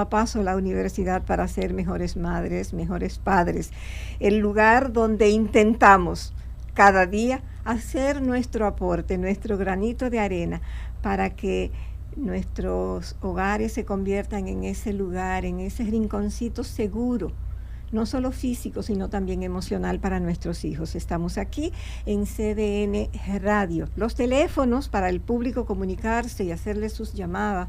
a paso la universidad para ser mejores madres, mejores padres. El lugar donde intentamos cada día hacer nuestro aporte, nuestro granito de arena, para que nuestros hogares se conviertan en ese lugar, en ese rinconcito seguro, no solo físico, sino también emocional para nuestros hijos. Estamos aquí en CDN Radio. Los teléfonos para el público comunicarse y hacerle sus llamadas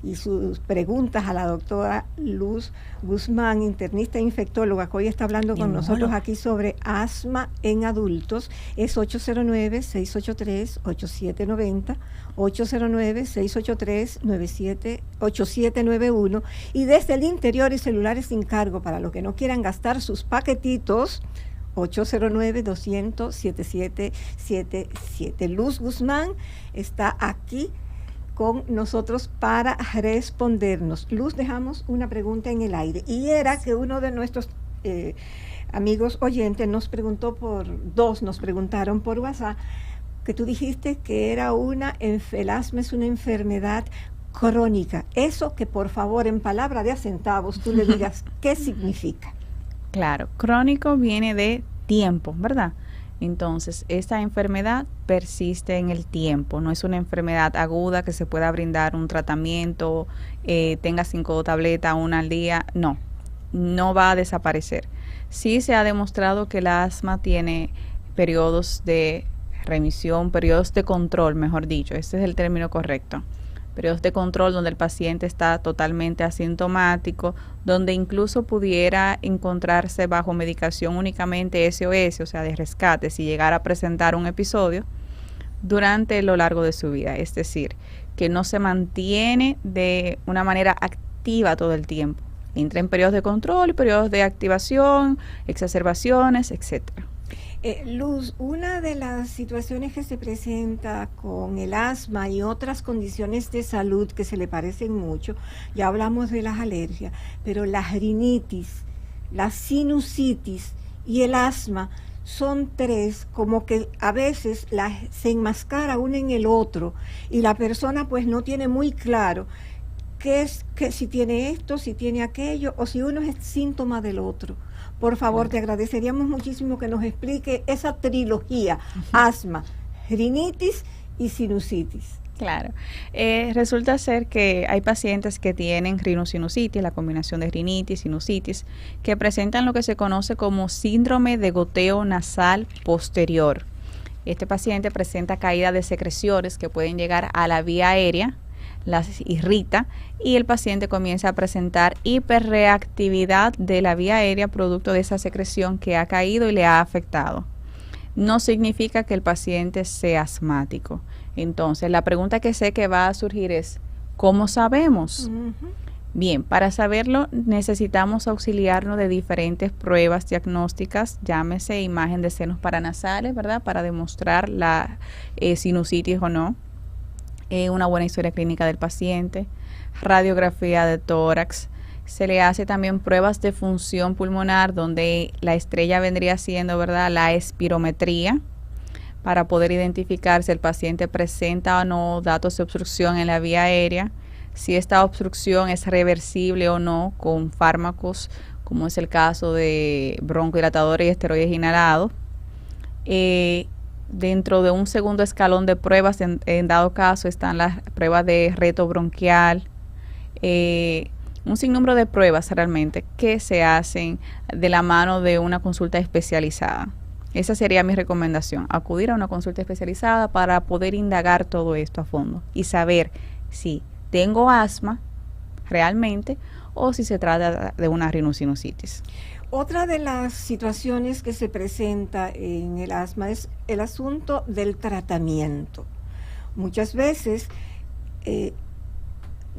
y sus preguntas a la doctora Luz Guzmán, internista e infectóloga, que hoy está hablando con nosotros aquí sobre asma en adultos, es 809-683-8790, 809-683-8791, y desde el interior y celulares sin cargo, para los que no quieran gastar sus paquetitos, 809-200-7777. Luz Guzmán está aquí con nosotros para respondernos. Luz, dejamos una pregunta en el aire, y era que uno de nuestros amigos oyentes nos preguntaron por WhatsApp, que tú dijiste que era el asma es una enfermedad crónica. Eso, que por favor en palabra de a centavos tú le digas qué significa. Claro, crónico viene de tiempo, ¿verdad? Entonces, esta enfermedad persiste en el tiempo, no es una enfermedad aguda que se pueda brindar un tratamiento, tenga 5 tabletas, 1 al día, no va a desaparecer. Sí se ha demostrado que el asma tiene periodos de remisión, periodos de control, mejor dicho, este es el término correcto. Periodos de control donde el paciente está totalmente asintomático, donde incluso pudiera encontrarse bajo medicación únicamente SOS, o sea, de rescate, si llegara a presentar un episodio durante lo largo de su vida. Es decir, que no se mantiene de una manera activa todo el tiempo. Entra en periodos de control, periodos de activación, exacerbaciones, etcétera. Luz, una de las situaciones que se presenta con el asma y otras condiciones de salud que se le parecen mucho, ya hablamos de las alergias, pero la rinitis, la sinusitis y el asma son 3, como que a veces se enmascara uno en el otro, y la persona pues no tiene muy claro qué es, que si tiene esto, si tiene aquello, o si uno es síntoma del otro. Por favor, te agradeceríamos muchísimo que nos explique esa trilogía, asma, rinitis y sinusitis. Claro, resulta ser que hay pacientes que tienen rinosinusitis, la combinación de rinitis y sinusitis, que presentan lo que se conoce como síndrome de goteo nasal posterior. Este paciente presenta caída de secreciones que pueden llegar a la vía aérea, las irrita, y el paciente comienza a presentar hiperreactividad de la vía aérea producto de esa secreción que ha caído y le ha afectado. No significa que el paciente sea asmático. Entonces, la pregunta que sé que va a surgir es, ¿cómo sabemos? Bien, para saberlo necesitamos auxiliarnos de diferentes pruebas diagnósticas, llámese imagen de senos paranasales, ¿verdad? Para demostrar la sinusitis o no. Una buena historia clínica del paciente, radiografía de tórax. Se le hace también pruebas de función pulmonar, donde la estrella vendría siendo, ¿verdad?, la espirometría, para poder identificar si el paciente presenta o no datos de obstrucción en la vía aérea, si esta obstrucción es reversible o no con fármacos, como es el caso de broncodilatadores y esteroides inhalados. Dentro de un segundo escalón de pruebas, en dado caso, están las pruebas de reto bronquial, un sinnúmero de pruebas realmente que se hacen de la mano de una consulta especializada. Esa sería mi recomendación, acudir a una consulta especializada para poder indagar todo esto a fondo y saber si tengo asma realmente o si se trata de una rinosinusitis. Otra de las situaciones que se presenta en el asma es el asunto del tratamiento. Muchas veces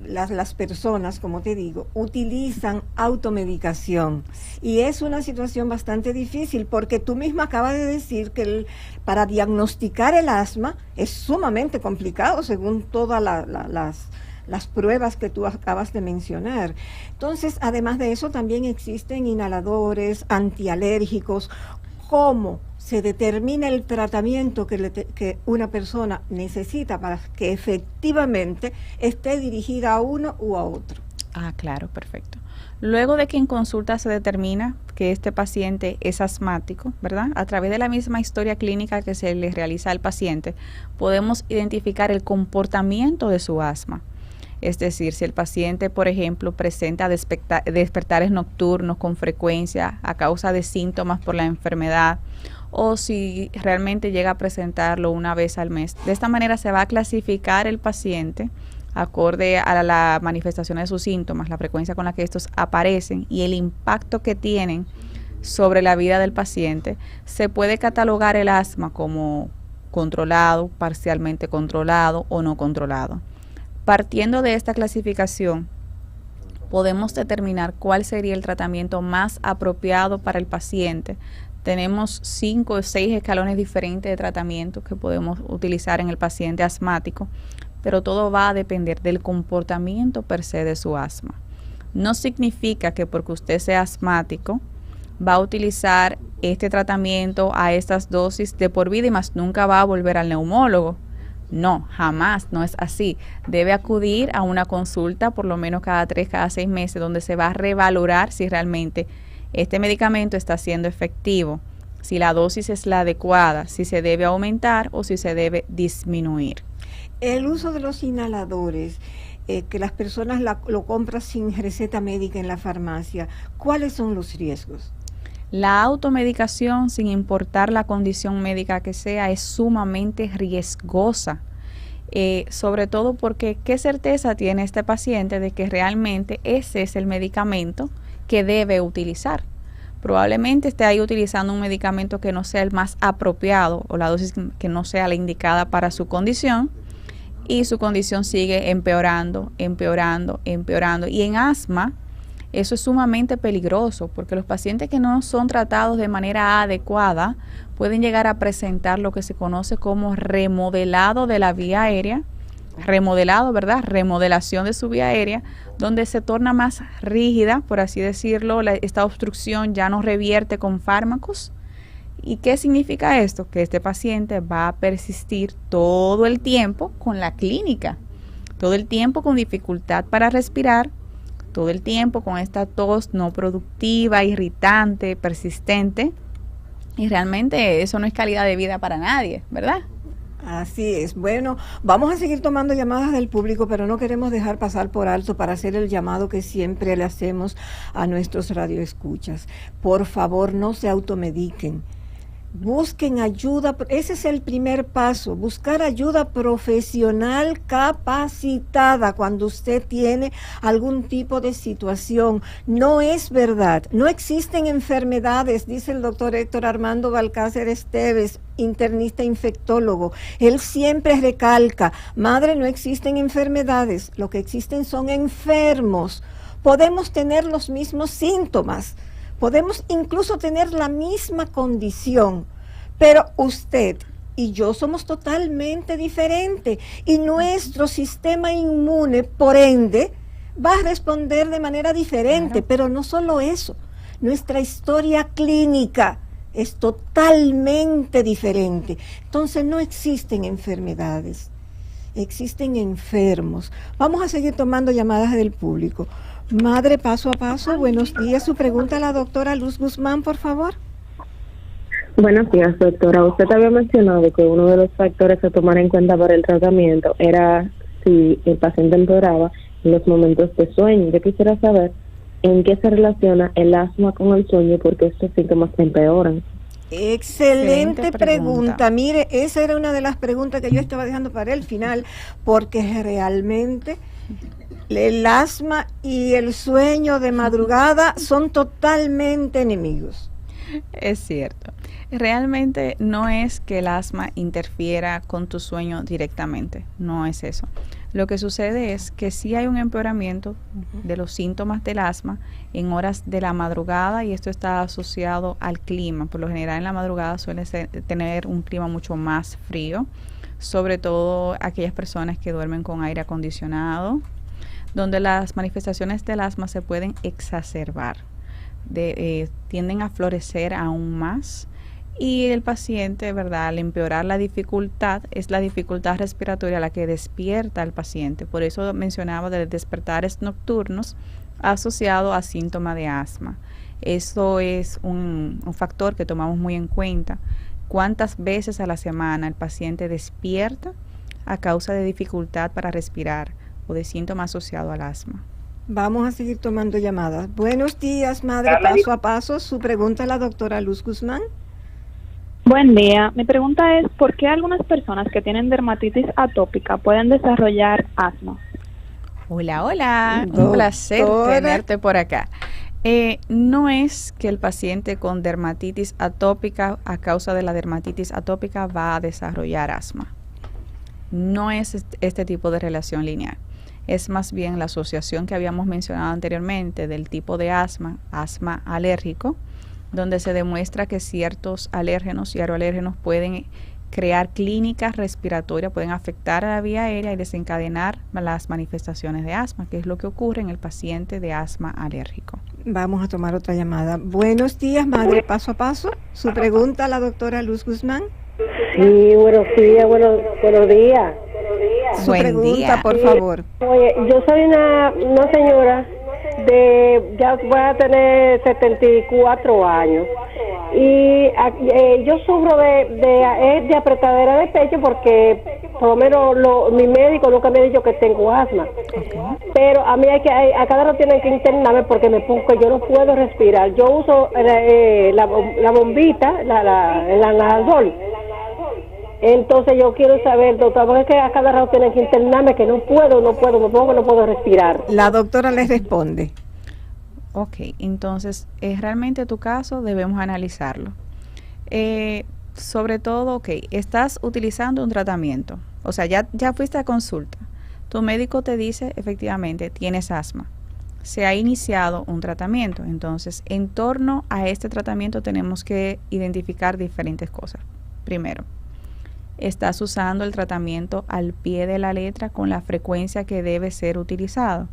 las personas, como te digo, utilizan automedicación, y es una situación bastante difícil porque tú misma acabas de decir que para diagnosticar el asma es sumamente complicado según todas las pruebas que tú acabas de mencionar. Entonces, además de eso, también existen inhaladores antialérgicos. ¿Cómo se determina el tratamiento que una persona necesita para que efectivamente esté dirigida a uno u a otro? Ah, claro, perfecto. Luego de que en consulta se determina que este paciente es asmático, ¿verdad? A través de la misma historia clínica que se le realiza al paciente, podemos identificar el comportamiento de su asma. Es decir, si el paciente, por ejemplo, presenta despertares nocturnos con frecuencia a causa de síntomas por la enfermedad, o si realmente llega a presentarlo una vez al mes. De esta manera se va a clasificar el paciente acorde a la manifestación de sus síntomas, la frecuencia con la que estos aparecen y el impacto que tienen sobre la vida del paciente. Se puede catalogar el asma como controlado, parcialmente controlado o no controlado. Partiendo de esta clasificación, podemos determinar cuál sería el tratamiento más apropiado para el paciente. Tenemos 5 o 6 escalones diferentes de tratamiento que podemos utilizar en el paciente asmático, pero todo va a depender del comportamiento per se de su asma. No significa que porque usted sea asmático va a utilizar este tratamiento a estas dosis de por vida y más nunca va a volver al neumólogo. No, jamás, no es así. Debe acudir a una consulta por lo menos cada 3, cada 6 meses, donde se va a revalorar si realmente este medicamento está siendo efectivo, si la dosis es la adecuada, si se debe aumentar o si se debe disminuir. El uso de los inhaladores, que las personas lo compran sin receta médica en la farmacia, ¿cuáles son los riesgos? La automedicación, sin importar la condición médica que sea, es sumamente riesgosa, sobre todo porque ¿qué certeza tiene este paciente de que realmente ese es el medicamento que debe utilizar? Probablemente esté ahí utilizando un medicamento que no sea el más apropiado o la dosis que no sea la indicada para su condición y su condición sigue empeorando. Y en asma, eso es sumamente peligroso porque los pacientes que no son tratados de manera adecuada pueden llegar a presentar lo que se conoce como remodelado de la vía aérea, remodelación de su vía aérea, donde se torna más rígida, por así decirlo, esta obstrucción ya no revierte con fármacos. ¿Y qué significa esto? Que este paciente va a persistir todo el tiempo con la clínica, todo el tiempo con dificultad para respirar, todo el tiempo con esta tos no productiva, irritante, persistente, y realmente eso no es calidad de vida para nadie, ¿verdad? Así es. Bueno, vamos a seguir tomando llamadas del público, pero no queremos dejar pasar por alto para hacer el llamado que siempre le hacemos a nuestros radioescuchas. Por favor, no se automediquen. Busquen ayuda, ese es el primer paso, buscar ayuda profesional capacitada cuando usted tiene algún tipo de situación. No es verdad, no existen enfermedades, dice el doctor Héctor Armando Balcácer Esteves, internista infectólogo. Él siempre recalca, madre, no existen enfermedades, lo que existen son enfermos. Podemos tener los mismos síntomas, podemos incluso tener la misma condición, pero usted y yo somos totalmente diferentes y nuestro sistema inmune, por ende, va a responder de manera diferente. Claro. Pero no solo eso, nuestra historia clínica es totalmente diferente. Entonces no existen enfermedades, existen enfermos. Vamos a seguir tomando llamadas del público. Madre, paso a paso, buenos días. Su pregunta a la doctora Luz Guzmán, por favor. Buenos días, doctora. Usted había mencionado que uno de los factores a tomar en cuenta para el tratamiento era si el paciente empeoraba en los momentos de sueño. Yo quisiera saber en qué se relaciona el asma con el sueño y por qué estos síntomas empeoran. Excelente pregunta. Mire, esa era una de las preguntas que yo estaba dejando para el final, porque realmente el asma y el sueño de madrugada son totalmente enemigos. Es cierto. Realmente no es que el asma interfiera con tu sueño directamente, no es eso. Lo que sucede es que sí hay un empeoramiento de los síntomas del asma en horas de la madrugada y esto está asociado al clima. Por lo general en la madrugada suele tener un clima mucho más frío, sobre todo aquellas personas que duermen con aire acondicionado, donde las manifestaciones del asma se pueden exacerbar, tienden a florecer aún más Y el paciente, ¿verdad? Al empeorar la dificultad, es la dificultad respiratoria la que despierta al paciente. Por eso mencionaba de despertares nocturnos asociado a síntomas de asma. Eso es un factor que tomamos muy en cuenta. ¿Cuántas veces a la semana el paciente despierta a causa de dificultad para respirar o de síntomas asociados al asma? Vamos a seguir tomando llamadas. Buenos días, madre, paso a paso. Su pregunta a la doctora Luz Guzmán. Buen día. Mi pregunta es, ¿por qué algunas personas que tienen dermatitis atópica pueden desarrollar asma? Hola, hola. Doctora. Un placer tenerte por acá. No es que el paciente con dermatitis atópica, a causa de la dermatitis atópica, va a desarrollar asma. No es este tipo de relación lineal. Es más bien la asociación que habíamos mencionado anteriormente del tipo de asma, asma alérgico, donde se demuestra que ciertos alérgenos y aeroalérgenos pueden crear clínicas respiratorias, pueden afectar a la vía aérea y desencadenar las manifestaciones de asma, que es lo que ocurre en el paciente de asma alérgico. Vamos a tomar otra llamada. Buenos días, madre, paso a paso. Su pregunta a la doctora Luz Guzmán. Sí, buenos días, buenos días. Su Buen pregunta, día. por favor. Oye, yo soy una señora ya voy a tener 74 años y yo sufro de apretadera de pecho porque por lo menos mi médico nunca me ha dicho que tengo asma. Pero a mí a cada rato tienen que internarme porque yo no puedo respirar. Yo uso la bombita, el Anadol. Entonces yo quiero saber, doctor, porque es que a cada rato tienen que internarme, que no puedo respirar. La doctora les responde. Ok, entonces, realmente tu caso debemos analizarlo. Sobre todo, ok, estás utilizando un tratamiento, o sea, ya fuiste a consulta. Tu médico te dice, efectivamente, tienes asma. Se ha iniciado un tratamiento, entonces, en torno a este tratamiento tenemos que identificar diferentes cosas. Primero, estás usando el tratamiento al pie de la letra con la frecuencia que debe ser utilizado.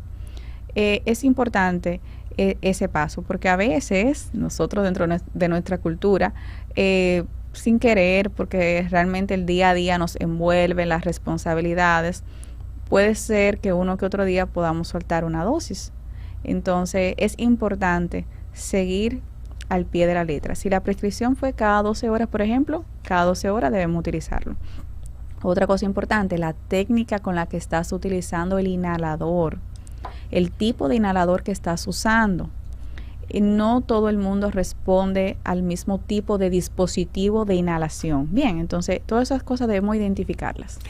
Es importante ese paso, porque a veces nosotros dentro de nuestra cultura, sin querer, porque realmente el día a día nos envuelve las responsabilidades, puede ser que uno que otro día podamos soltar una dosis. Entonces es importante seguir al pie de la letra. Si la prescripción fue cada 12 horas, por ejemplo, cada 12 horas debemos utilizarlo. Otra cosa importante, la técnica con la que estás utilizando el inhalador, el tipo de inhalador que estás usando. No todo el mundo responde al mismo tipo de dispositivo de inhalación. Bien, entonces todas esas cosas debemos identificarlas.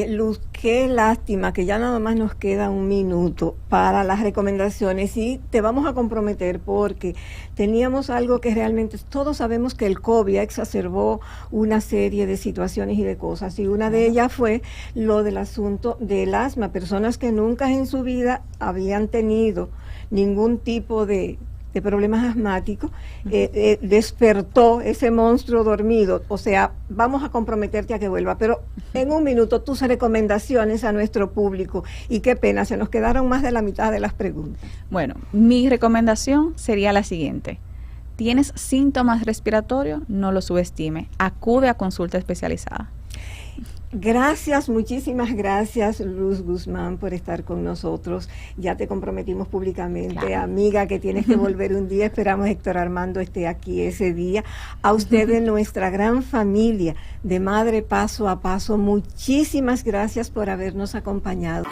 Luz, qué lástima que ya nada más nos queda un minuto para las recomendaciones y te vamos a comprometer porque teníamos algo que realmente todos sabemos que el COVID exacerbó una serie de situaciones y de cosas y una de ellas fue lo del asunto del asma. Personas que nunca en su vida habían tenido ningún tipo de problemas asmáticos, despertó ese monstruo dormido. O sea, vamos a comprometerte a que vuelva, pero en un minuto tus recomendaciones a nuestro público. Y qué pena, se nos quedaron más de la mitad de las preguntas. Bueno, mi recomendación sería la siguiente. ¿Tienes síntomas respiratorios? No lo subestime. Acude a consulta especializada. Gracias, muchísimas gracias, Luz Guzmán, por estar con nosotros. Ya te comprometimos públicamente, claro. Amiga, que tienes que volver un día. Esperamos Héctor Armando esté aquí ese día. A ustedes, nuestra gran familia de Madre Paso a Paso, muchísimas gracias por habernos acompañado.